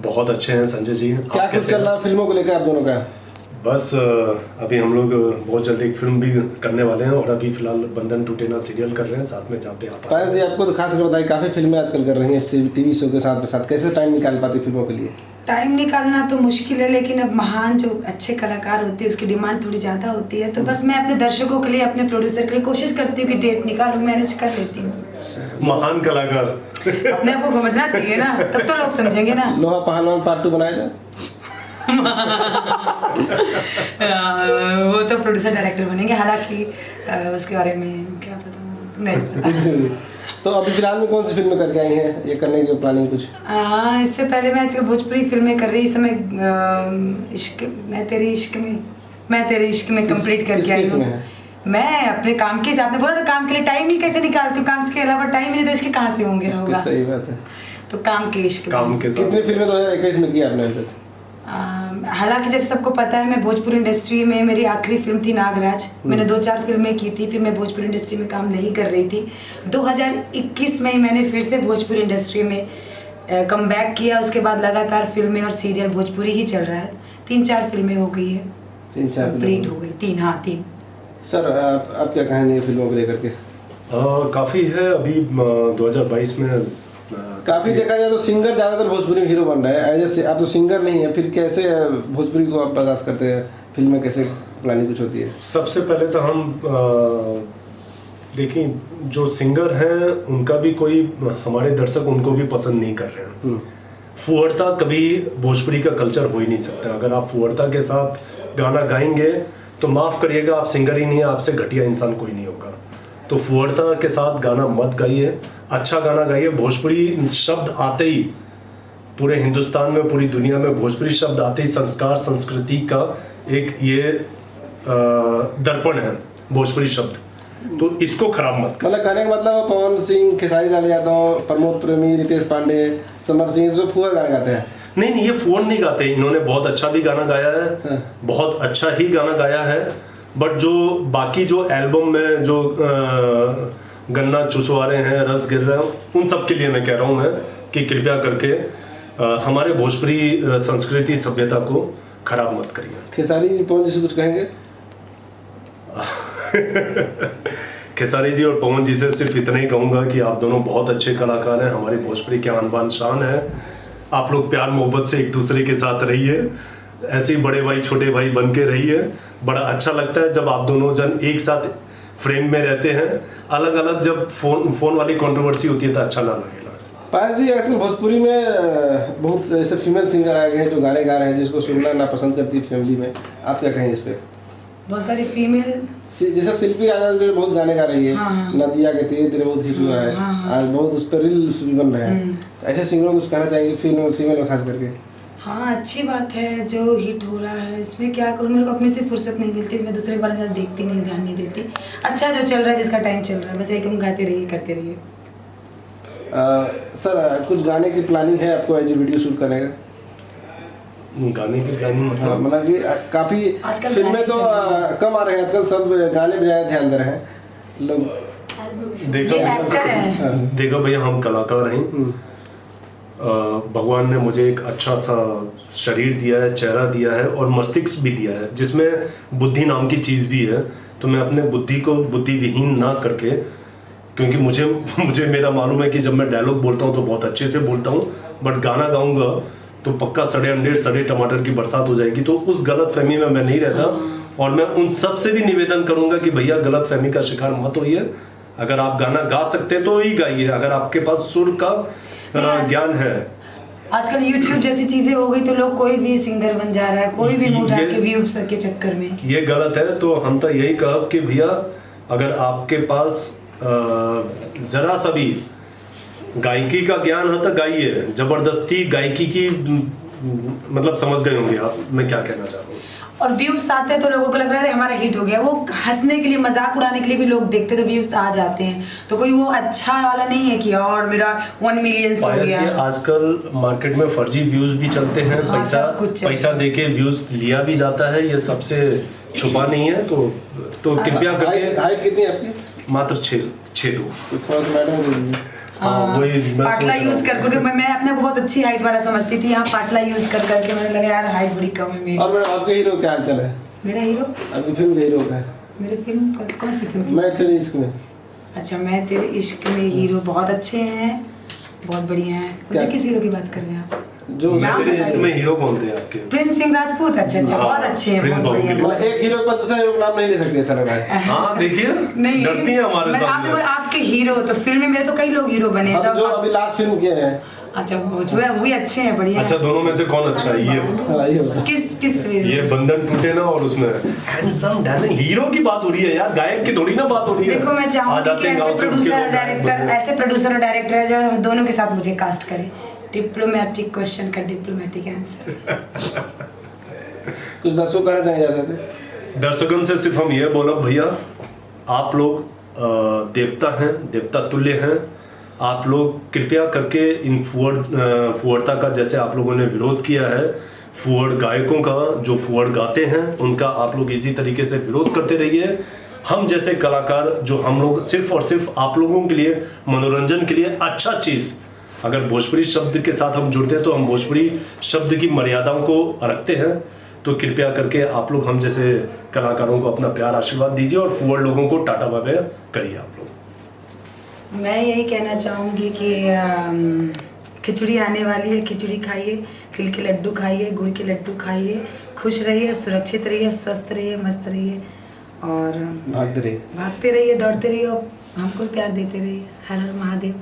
बहुत अच्छे हैं संजय जी। क्या कुछ चल रहा है फिल्मों को लेकर आप दोनों का? बस अभी हम लोग बहुत जल्दी एक फिल्म भी करने वाले हैं और अभी फिलहाल बंधन टूटे ना सीरियल कर रहे हैं साथ में, जहाँ पे आप पायस जी आपको तो खास कर बताइए, काफ़ी फिल्में आजकल कर रही हैं टीवी शो के साथ कैसे टाइम निकाल पाती फिल्मों के लिए? टाइम निकालना तो मुश्किल है, लेकिन अब महान जो अच्छे कलाकार होते हैं उसकी डिमांड थोड़ी ज़्यादा होती है, तो बस मैं अपने दर्शकों के लिए, अपने प्रोड्यूसर के लिए कोशिश करती हूँ कि डेट निकालूँ, मैनेज कर लेती हूँ। महान कलाकार अपने आप को समझना चाहिए ना, तब तो लोग समझेंगे ना। लोहा पहलवान पार्ट 2 बनाया जाए। वो तो प्रोड्यूसर डायरेक्टर बनेंगे, हालांकि उसके बारे में क्या पता नहीं पता। तो अभी फिलहाल में कौन सी फिल्में करके आई हैं, ये करने की प्लानिंग कुछ? इससे पहले मैं आजकल भोजपुरी फिल्में कर रही, इस समय इश्क मैं तेरे इश्क में कंप्लीट करके आई हूँ। मैं अपने काम के, आपने बोला ना काम के लिए टाइम ही कैसे निकालती हूँ, काम के अलावा टाइम ही नहीं तो इसके कहाँ से होंगे होगा। सही बात है। तो काम के इश्क काम के साथ कितनी फिल्में 2021 में की आपने अभी तक? हालांकि जैसे सबको पता है, मैं भोजपुरी इंडस्ट्री में, मेरी आखिरी फिल्म थी नागराज, मैंने 2-4 फिल्में की थी, फिर मैं भोजपुरी इंडस्ट्री में काम नहीं कर रही थी। 2021 में मैंने फिर से भोजपुरी इंडस्ट्री में कम बैक किया। उसके बाद लगातार फिल्में और सीरियल भोजपुरी ही चल रहा है। 3-4 फिल्में हो गई है, 3-4 कंप्लीट हो गई। 3 सर आप क्या कहेंगे फिल्मों को लेकर के? काफ़ी है अभी 2022 में काफ़ी देखा जाए तो सिंगर ज़्यादातर भोजपुरी में हीरो बन रहे हैं। ऐसे आप तो सिंगर नहीं है, फिर कैसे भोजपुरी को आप बर्दाश्त करते हैं? फिल्में कैसे प्लानिंग कुछ होती है? सबसे पहले तो हम देखिए, जो सिंगर हैं उनका भी कोई, हमारे दर्शक उनको भी पसंद नहीं कर रहे हैं। फुहड़ता कभी भोजपुरी का कल्चर हो ही नहीं सकता। अगर आप फुहड़ता के साथ गाना गाएंगे तो माफ़ करिएगा, आप सिंगर ही नहीं है, आपसे घटिया इंसान कोई नहीं होगा। तो फुहड़ता के साथ गाना मत गाइए, अच्छा गाना गाइए। भोजपुरी शब्द आते ही पूरे हिंदुस्तान में, पूरी दुनिया में भोजपुरी शब्द आते ही संस्कार संस्कृति का एक ये दर्पण है भोजपुरी शब्द, तो इसको खराब मत कर। मतलब कहने का मतलब पवन सिंह, खेसारी लाल यादव, प्रमोद प्रेमी, रितेश पांडे, समर सिंह जो फुहड़ गाना गाते हैं? नहीं, ये फुहड़ नहीं गाते। इन्होंने बहुत अच्छा भी गाना गाया है, बहुत अच्छा ही गाना गाया है। बट जो बाकी जो एल्बम में जो गन्ना चुसवा रहे हैं, रस गिर रहे हैं, उन सब के लिए मैं कह रहा हूँ मैं कि कृपया करके हमारे भोजपुरी संस्कृति सभ्यता को खराब मत करिए। खेसारी पवन जी से कुछ कहेंगे? खेसारी जी और पवन जी से सिर्फ इतना ही कहूँगा कि आप दोनों बहुत अच्छे कलाकार हैं, हमारी भोजपुरी के आन बान शान है। आप लोग प्यार मोहब्बत से एक दूसरे के साथ रहिए, ऐसे ही बड़े भाई छोटे भाई बन के रहिए। बड़ा अच्छा लगता है जब आप दोनों जन एक साथ फ्रेम में रहते हैं। अलग अलग जब फोन वाली कंट्रोवर्सी होती है तो अच्छा ना लगेगा। पायस जी, एक्चुअली भोजपुरी में बहुत ऐसे फीमेल सिंगर आए हैं जो गाने गा रहे हैं जिसको सुनना ना पसंद करती है फैमिली में, आप क्या कहेंगे इस पे? बहुत सारी फीमेल, जैसे शिल्पी राजा जो बहुत गाने गा रही है। हाँ। नदिया के तेरे तेरे बहुत हिट हुआ है। आज बहुत उस पर रील्स भी बन रहे हैं। तो ऐसे सिंगरों को कुछ कहना चाहेंगे फीमेल में खास करके? हाँ, अच्छी बात है जो हिट हो रहा है, इसमें क्या करूँ, मेरे को अपने से फुर्सत नहीं मिलती, मैं दूसरे के बारे में देखती नहीं, ध्यान नहीं देती। अच्छा जो चल रहा है, जिसका टाइम चल रहा है, बस एक गाते रहिए, करते रहिए। सर कुछ गाने की प्लानिंग है आपको, एज वीडियो शूट करने का? गाने की प्लानिंग मतलब कि काफ़ी फिल्में तो कम आ रहे हैं आजकल, सब गाने पे ज़्यादा ध्यान दे रहे हैं लोग। देखो भैया, हम कलाकार हैं। भगवान ने मुझे एक अच्छा सा शरीर दिया है, चेहरा दिया है और मस्तिष्क भी दिया है जिसमें बुद्धि नाम की चीज़ भी है। तो मैं अपने बुद्धि को बुद्धि विहीन ना करके, क्योंकि मुझे मेरा मालूम है कि जब मैं डायलॉग बोलता हूँ तो बहुत अच्छे से बोलता हूँ, बट गाना गाऊंगा तो पक्का सड़े अंडे सड़े टमाटर की बरसात हो जाएगी। तो उस गलत फहमी में मैं नहीं रहता और मैं उन सब से भी निवेदन करूंगा कि भैया गलत फहमी का शिकार मत होइए। अगर आप गाना गा सकते हैं तो ही गाइए, अगर आपके पास सुर का ज्ञान है। आजकल YouTube जैसी चीजें हो गई तो लोग कोई भी सिंगर बन जा रहा है, कोई भी मुंह ढाक के व्यूज के चक्कर में। ये गलत है। तो हम तो यही कहब कि भैया अगर आपके पास जरा सा भी गायकी का ज्ञान है तो गाइए। जबरदस्ती गायकी की मतलब समझ गए होंगे आप मैं क्या कहना चाह रहा हूँ। और व्यूज आते हैं तो लोगों को लग रहा है हमारा हिट हो गया, वो हंसने के लिए, मजाक उड़ाने के लिए भी लोग देखते तो व्यूज आ जाते हैं। तो कोई वो अच्छा वाला नहीं है कि और मेरा 1 मिलियन हो गया। आजकल मार्केट में फर्जी व्यूज भी चलते हैं। पैसा देके व्यूज लिया भी जाता है, ये सबसे छुपा नहीं है। तो कृपया करके। हाइट कितनी है आपकी? मात्र 6'2". हाँ, वही मैं पाटला सोच रहा यूज हूँ। कर क्योंकि मैं अपने को बहुत अच्छी हाइट वाला समझती थी, यहाँ पाटला यूज कर करके मैंने लगा यार हाइट बड़ी कम है मेरी। और मैडम आपके हीरो क्या चल है मेरा हीरो, आपकी फिल्म के हीरो का है? मेरे फिल्म कौन सी फिल्म? मैं तेरे इश्क में। अच्छा, मैं तेरे इश्क में हीरो बहुत अच्छे हैं, बहुत बढ़िया हैं। क्या? किस हीरो की बात कर रहे हैं आप? जो नाम मेरे बताइए। इसमें हीरो कौन थे आपके? प्रिंस सिंह राजपूत। अच्छा अच्छा, हाँ, बहुत अच्छे हैं, प्रिंस बहुत बाबू बढ़िया। के मतलब एक हीरो का दूसरा हीरो का नाम नहीं ले सकते ऐसा लगा है। हाँ देखिए, नहीं डरती है हमारे मैं आपने सामने। बोला आपके हीरो, तो फिल्म में मेरे तो कई लोग हीरो बने हैं, हाँ, तो जो तो अभी लास्ट फिल्म किए हैं। अच्छा वो भी अच्छे हैं, बढ़िया अच्छा, दोनों में से कौन अच्छा है ये? हाँ, ये बता। किस ये बंधन टूटे ना, और उसमें हैंडसम डैशिंग हीरो की बात हो रही है यार, गायक की थोड़ी ना बात हो रही है। देखो मैं आ चाहूंगी जाते कि हैं ऐसे गाँव से, उनके प्रोड्यूसर लोग गायक डायरेक्टर, बनते हैं। ऐसे प्रोड्यूसर और डायरेक्टर है जो दोनों के साथ मुझे कास्ट करे। डिप्लोमेटिक क्वेश्चन का डिप्लोमेटिक आंसर। कुछ दर्शकों कहना चाहेंगे जाते थे? दर्शकों से सिर्फ हम ये बोला, भैया आप लोग देवता हैं, देवता तुल्य हैं। आप लोग कृपया करके इन फुहड़ता का जैसे आप लोगों ने विरोध किया है, फुहड़ गायकों का जो फुहड़ गाते हैं उनका आप लोग इसी तरीके से विरोध करते रहिए। हम जैसे कलाकार जो हम लोग सिर्फ और सिर्फ आप लोगों के लिए मनोरंजन के लिए अच्छा चीज़, अगर भोजपुरी शब्द के साथ हम जुड़ते हैं तो हम भोजपुरी शब्द की मर्यादाओं को रखते हैं। तो कृपया करके आप लोग हम जैसे कलाकारों को अपना प्यार आशीर्वाद दीजिए और फुहड़ लोगों को टाटा बाय बाय करिए आप लोग। मैं यही कहना चाहूँगी कि खिचड़ी आने वाली है, खिचड़ी खाइए, तिल के लड्डू खाइए, गुड़ के लड्डू खाइए, खुश रहिए, सुरक्षित रहिए, स्वस्थ रहिए, मस्त रहिए और भागते रहिए, दौड़ते रहिए और हमको प्यार देते रहिए। हर हर महादेव।